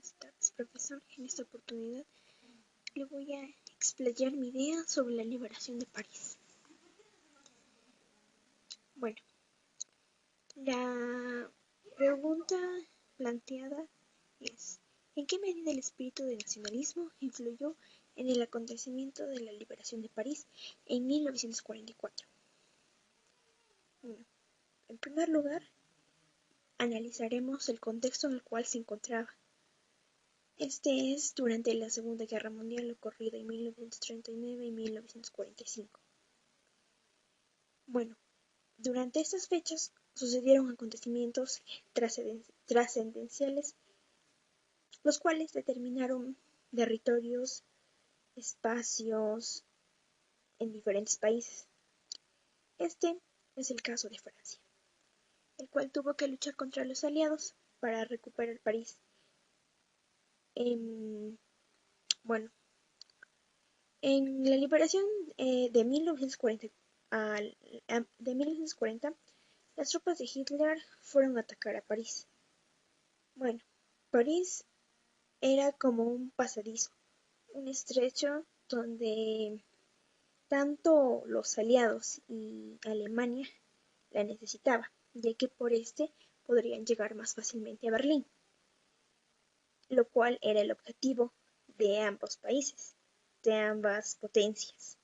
Buenas tardes, profesor. En esta oportunidad le voy a explayar mi idea sobre la liberación de París. Bueno, la pregunta planteada es: ¿en qué medida el espíritu de nacionalismo influyó en el acontecimiento de la liberación de París en 1944? Bueno, en primer lugar, analizaremos el contexto en el cual se encontraba. Este es durante la Segunda Guerra Mundial ocurrida en 1939 y 1945. Bueno, durante estas fechas sucedieron acontecimientos trascendenciales, los cuales determinaron territorios, espacios en diferentes países. Este es el caso de Francia, el cual tuvo que luchar contra los aliados para recuperar París. Bueno, en la liberación de 1940, las tropas de Hitler fueron a atacar a París. Bueno, París era como un pasadizo, un estrecho donde tanto los aliados y Alemania la necesitaba, ya que por este podrían llegar más fácilmente a Berlín, lo cual era el objetivo de ambos países, de ambas potencias.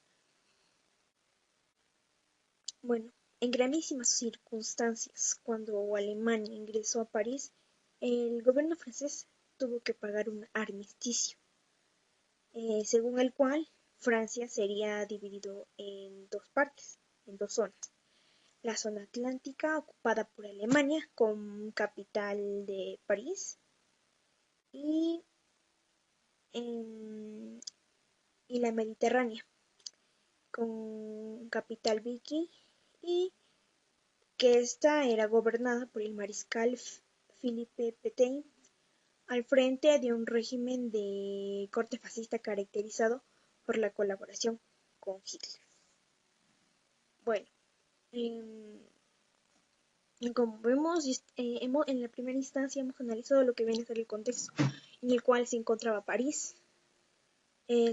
Bueno, en gravísimas circunstancias, cuando Alemania ingresó a París, el gobierno francés tuvo que pagar un armisticio, según el cual Francia sería dividido en dos partes, en dos zonas. La zona atlántica, ocupada por Alemania, con capital de París, y la Mediterránea, con capital Vicky, y que esta era gobernada por el mariscal Philippe Pétain, al frente de un régimen de corte fascista caracterizado por la colaboración con Hitler. Bueno, como vemos, en la primera instancia hemos analizado lo que viene a ser el contexto en el cual se encontraba París.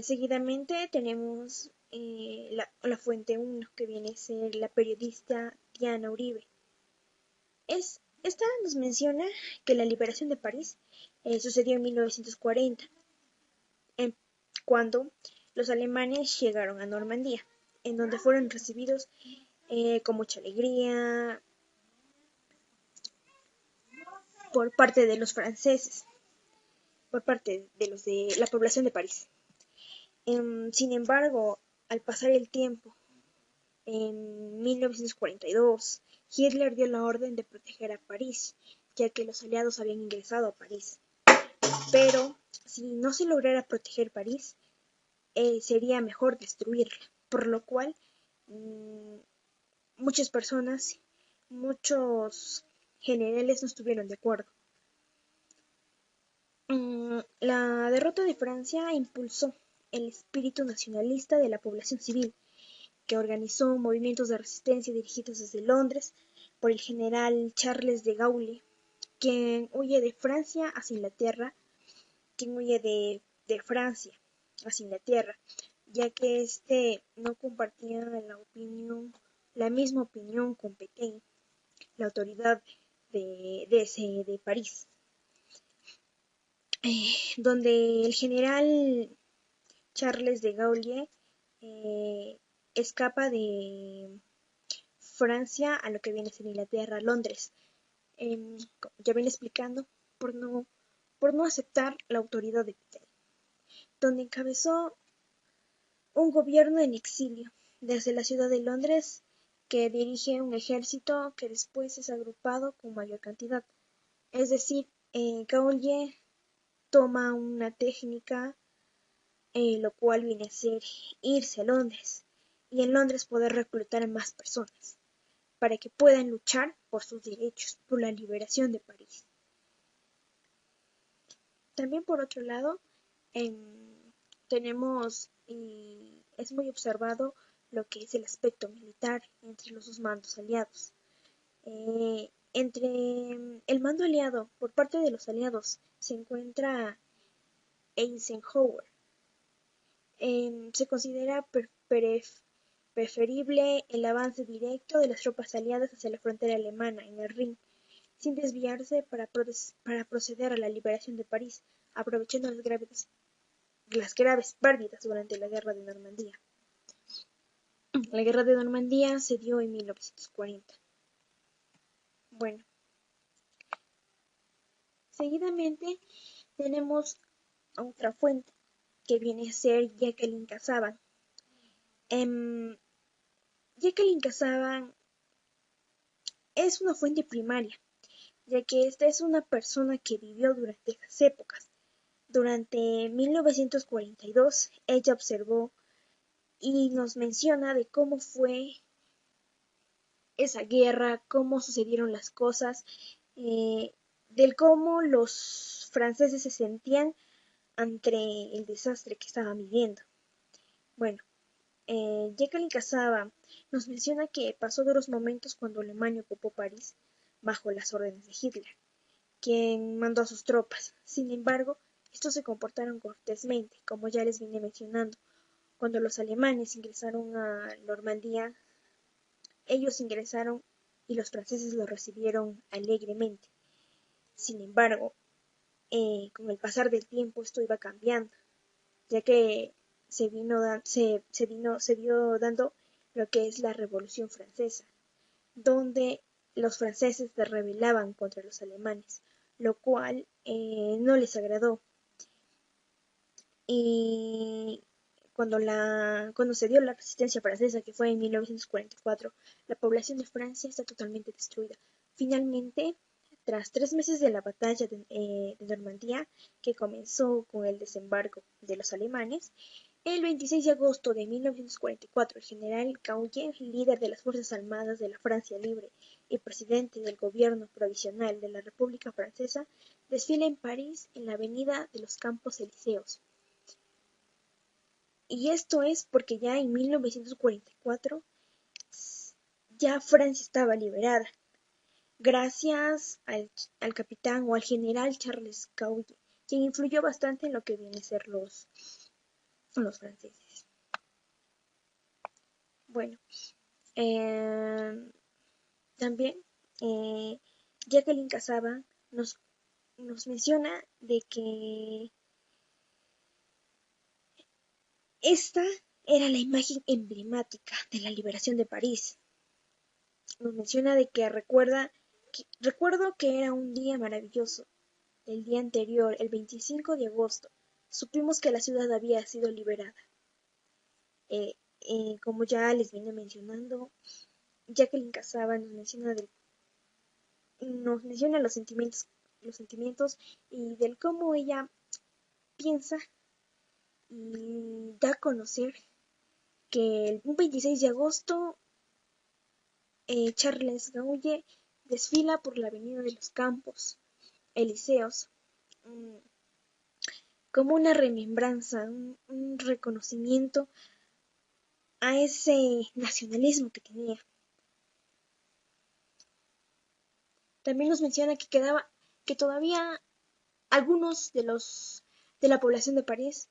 Seguidamente tenemos la fuente 1, que viene a ser la periodista Diana Uribe. Esta nos menciona que la liberación de París sucedió en 1940, cuando los alemanes llegaron a Normandía, en donde fueron recibidos con mucha alegría por parte de los franceses, por parte de los de la población de París. Sin embargo, al pasar el tiempo, en 1942, Hitler dio la orden de proteger a París, ya que los aliados habían ingresado a París. Pero si no se lograra proteger París, sería mejor destruirla, por lo cual muchas personas, muchos generales no estuvieron de acuerdo. La derrota de Francia impulsó el espíritu nacionalista de la población civil, que organizó movimientos de resistencia dirigidos desde Londres por el general Charles de Gaulle, quien huye de Francia hacia Inglaterra, ya que este no compartía la misma opinión con Pétain, la autoridad de París, donde el general Charles de Gaulle escapa de Francia a lo que viene a ser Inglaterra, Londres, ya viene explicando, por no aceptar la autoridad de Pétain, donde encabezó un gobierno en exilio desde la ciudad de Londres, que dirige un ejército que después es agrupado con mayor cantidad. Es decir, Gaulle toma una técnica, lo cual viene a ser irse a Londres, y en Londres poder reclutar a más personas para que puedan luchar por sus derechos, por la liberación de París. También, por otro lado, tenemos, y es muy observado, lo que es el aspecto militar entre los dos mandos aliados. Entre el mando aliado por parte de los aliados se encuentra Eisenhower. Se considera preferible el avance directo de las tropas aliadas hacia la frontera alemana en el Rin, sin desviarse para proceder a la liberación de París, aprovechando las graves pérdidas durante la Guerra de Normandía. La Guerra de Normandía se dio en 1940. Bueno, seguidamente tenemos otra fuente que viene a ser Jacqueline Casaban. Jacqueline Casaban es una fuente primaria, ya que esta es una persona que vivió durante esas épocas. Durante 1942, ella observó y nos menciona de cómo fue esa guerra, cómo sucedieron las cosas, del cómo los franceses se sentían ante el desastre que estaban viviendo. Bueno, Jacqueline Cassava nos menciona que pasó duros momentos cuando Alemania ocupó París bajo las órdenes de Hitler, quien mandó a sus tropas. Sin embargo, estos se comportaron cortésmente, como ya les vine mencionando. Cuando los alemanes ingresaron a Normandía, ellos ingresaron y los franceses los recibieron alegremente. Sin embargo, con el pasar del tiempo esto iba cambiando, ya que se dio dando lo que es la Revolución Francesa, donde los franceses se rebelaban contra los alemanes, lo cual no les agradó. Y cuando se dio la resistencia francesa, que fue en 1944, la población de Francia está totalmente destruida. Finalmente, tras 3 meses de la batalla de Normandía, que comenzó con el desembarco de los alemanes, el 26 de agosto de 1944, el general Gaulle, líder de las Fuerzas Armadas de la Francia Libre y presidente del gobierno provisional de la República Francesa, desfila en París en la avenida de los Campos Elíseos. Y esto es porque ya en 1944 ya Francia estaba liberada, gracias al capitán o al general Charles Gaulle, quien influyó bastante en lo que vienen a ser los franceses. Bueno, también Jacqueline Cassava nos menciona de que esta era la imagen emblemática de la liberación de París. Nos menciona de que recuerdo que era un día maravilloso. El día anterior, el 25 de agosto, supimos que la ciudad había sido liberada. Como ya les vine mencionando, Jacqueline Cassava nos menciona los sentimientos y del cómo ella piensa y da a conocer que un 26 de agosto Charles Gaulle desfila por la avenida de los Campos Elíseos como una remembranza, un reconocimiento a ese nacionalismo que tenía. También nos menciona que todavía algunos de la población de París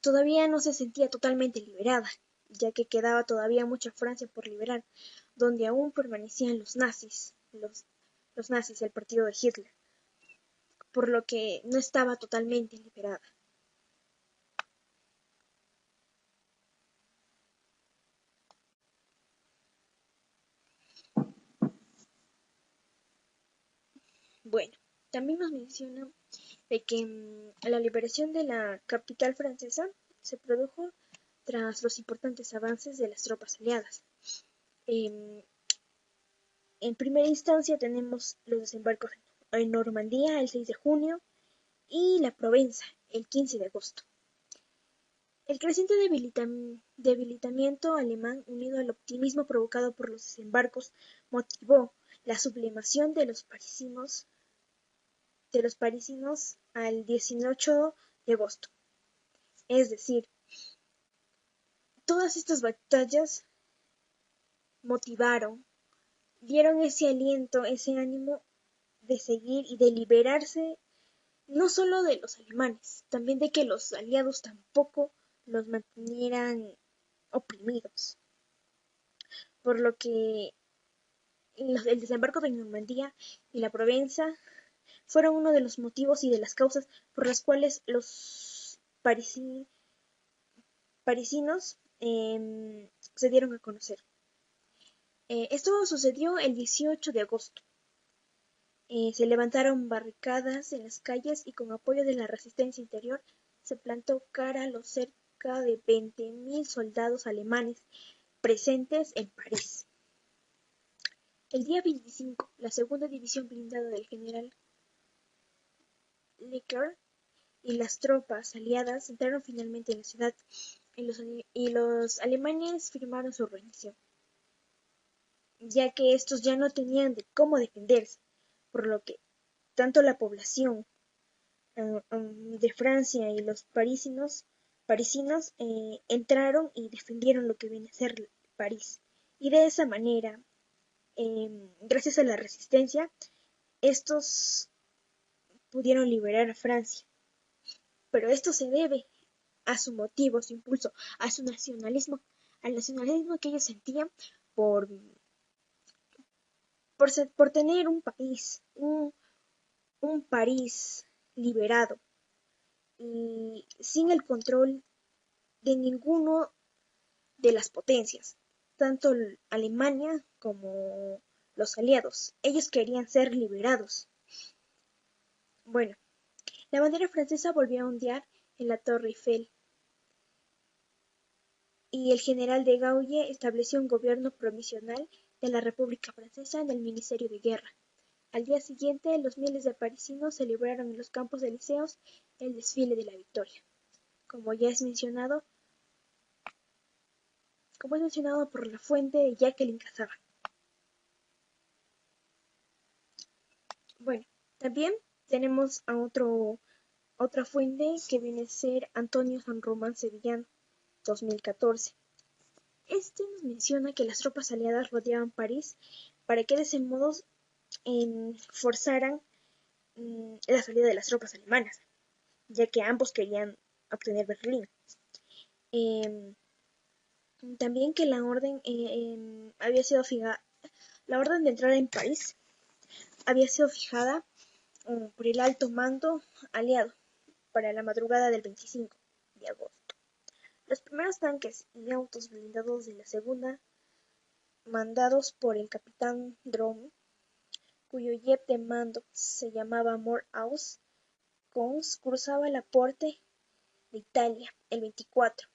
todavía no se sentía totalmente liberada, ya que quedaba todavía mucha Francia por liberar, donde aún permanecían los nazis, el partido de Hitler, por lo que no estaba totalmente liberada. Bueno, también nos menciona de que la liberación de la capital francesa se produjo tras los importantes avances de las tropas aliadas. En primera instancia tenemos los desembarcos en Normandía el 6 de junio y la Provenza el 15 de agosto. El creciente debilitamiento alemán, unido al optimismo provocado por los desembarcos, motivó la sublevación de los parisinos al 18 de agosto. Es decir, todas estas batallas motivaron dieron ese aliento, ese ánimo de seguir y de liberarse no solo de los alemanes, también de que los aliados tampoco los mantuvieran oprimidos, por lo que el desembarco de Normandía y la Provenza fueron uno de los motivos y de las causas por las cuales los parisinos se dieron a conocer. Esto sucedió el 18 de agosto. Se levantaron barricadas en las calles y con apoyo de la resistencia interior se plantó cara a los cerca de 20.000 soldados alemanes presentes en París. El día 25, la segunda división blindada del general Leclerc y las tropas aliadas entraron finalmente en la ciudad y los alemanes firmaron su rendición, ya que estos ya no tenían de cómo defenderse, por lo que tanto la población de Francia y los parisinos entraron y defendieron lo que viene a ser París. Y de esa manera, gracias a la resistencia, estos pudieron liberar a Francia. Pero esto se debe a su motivo, su impulso, a su nacionalismo, al nacionalismo que ellos sentían por, por tener un París liberado y sin el control de ninguno de las potencias, tanto Alemania como los aliados. Ellos querían ser liberados. Bueno, la bandera francesa volvió a ondear en la Torre Eiffel y el general de Gaulle estableció un gobierno provisional de la República Francesa en el Ministerio de Guerra. Al día siguiente, los miles de parisinos celebraron en los Campos Elíseos el desfile de la victoria. Como es mencionado por la fuente de Jacqueline Cassava. Bueno, también tenemos a otra fuente que viene a ser Antonio San Román Sevillano, 2014. Este nos menciona que las tropas aliadas rodeaban París para que de ese modo forzaran la salida de las tropas alemanas, ya que ambos querían obtener Berlín. También que la orden había sido fijada, la orden de entrar en París había sido fijada por el alto mando aliado para la madrugada del 25 de agosto. Los primeros tanques y autos blindados de la segunda, mandados por el capitán Drum, cuyo jet de mando se llamaba Morehouse, cruzaba la Porte de Italia el 24,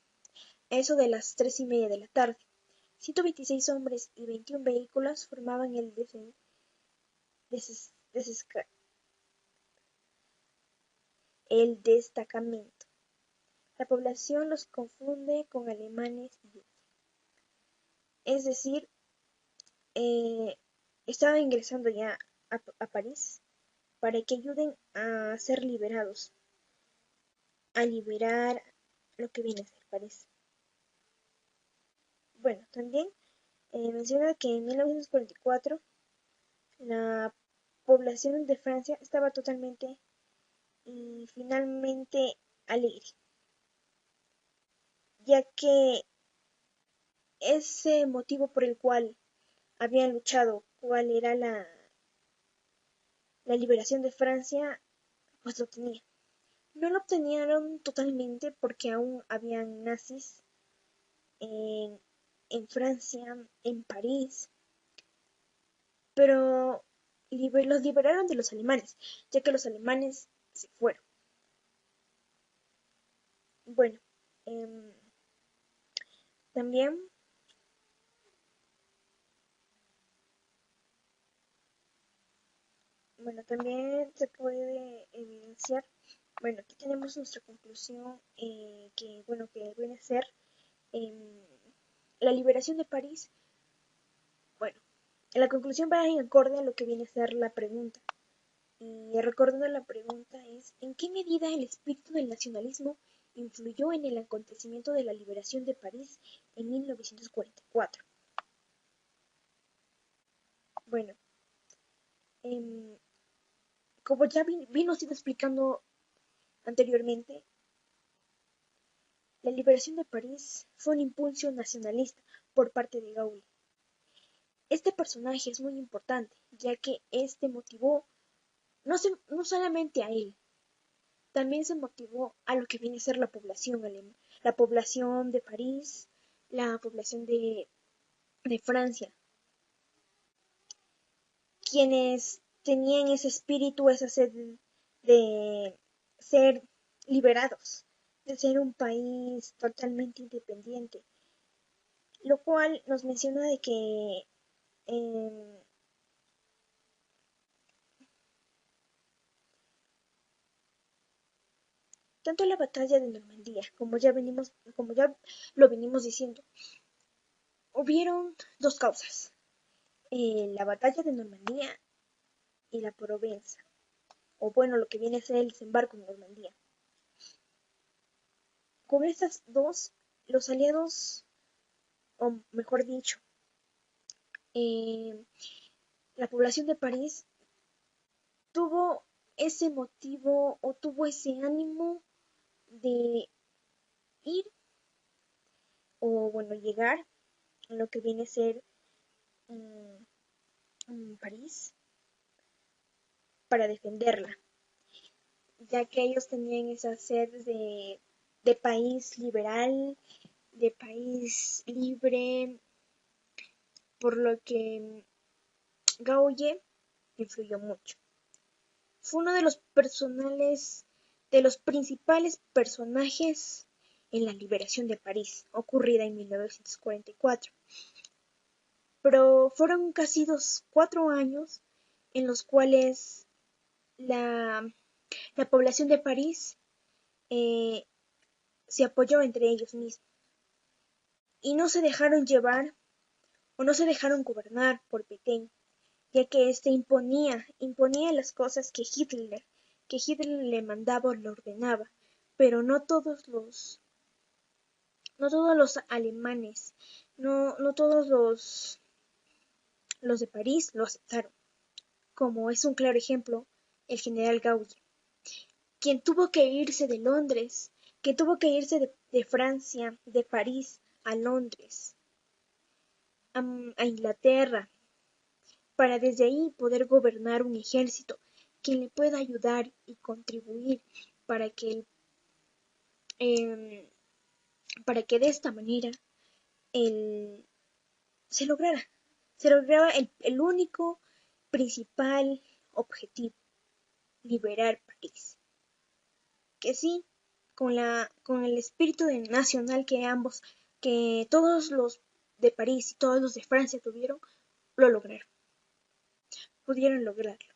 a eso de las 3:30 de la tarde. 126 hombres y 21 vehículos formaban el destacamento. La población los confunde con alemanes y es decir, estaban ingresando ya a París para que ayuden a ser liberados, a liberar lo que viene a ser París. Bueno, también menciona que en 1944 la población de Francia estaba totalmente y finalmente alegre, ya que ese motivo por el cual habían luchado, cuál era la liberación de Francia, pues lo tenían. No lo obtenieron totalmente porque aún habían nazis en, en Francia, en París, pero los liberaron de los alemanes, ya que los alemanes se fueron. Bueno, también se puede evidenciar, bueno, aquí tenemos nuestra conclusión que viene a ser la liberación de París. Bueno, en la conclusión va en acorde a lo que viene a ser la pregunta. Y recordando la pregunta es, ¿en qué medida el espíritu del nacionalismo influyó en el acontecimiento de la liberación de París en 1944? Bueno, como ya vino sido explicando anteriormente, la liberación de París fue un impulso nacionalista por parte de Gaulle. Este personaje es muy importante, ya que este motivó no solamente a él, también se motivó a lo que viene a ser la población alemana, la población de París, la población de Francia, quienes tenían ese espíritu, esa sed de ser liberados, de ser un país totalmente independiente, lo cual nos menciona de que eh, tanto la batalla de Normandía, como ya lo venimos diciendo, hubieron dos causas, la batalla de Normandía y la Provenza, o bueno, lo que viene a ser el desembarco en Normandía. Con estas dos, los aliados, o mejor dicho, eh, la población de París tuvo ese motivo o tuvo ese ánimo de ir o bueno, llegar a lo que viene a ser París para defenderla, ya que ellos tenían esa sed de país liberal, de país libre, por lo que Gaulle influyó mucho. Fue uno de los principales personajes en la liberación de París, ocurrida en 1944. Pero fueron casi 4 años en los cuales la, la población de París eh, se apoyó entre ellos mismos y no se dejaron llevar o no se dejaron gobernar por Petain, ya que éste imponía las cosas que Hitler le mandaba o le ordenaba, pero no todos los alemanes, no todos los de París lo aceptaron, como es un claro ejemplo el general Gaulle, quien tuvo que irse de Londres, que tuvo que irse de Francia, de París a Londres, a Inglaterra, para desde ahí poder gobernar un ejército que le pueda ayudar y contribuir para que, eh, para que de esta manera el, se lograra, se lograba el único principal objetivo, liberar París. Que sí, con el espíritu nacional que todos los de París y todos los de Francia tuvieron, lo lograron, pudieron lograrlo.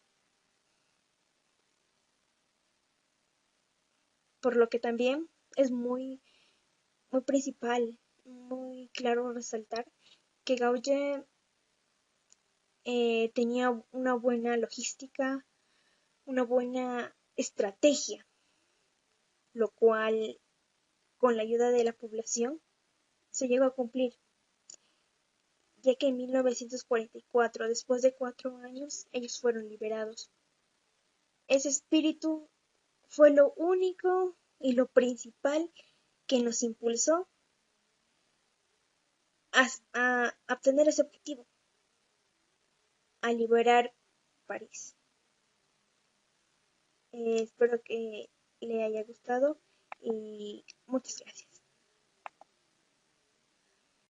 Por lo que también es muy principal, muy claro resaltar que Gaulle tenía una buena logística, una buena estrategia, lo cual con la ayuda de la población se llegó a cumplir, ya que en 1944, después de 4 años, ellos fueron liberados. Ese espíritu fue lo único y lo principal que nos impulsó a obtener ese objetivo, a liberar París. Espero que le haya gustado y muchas gracias.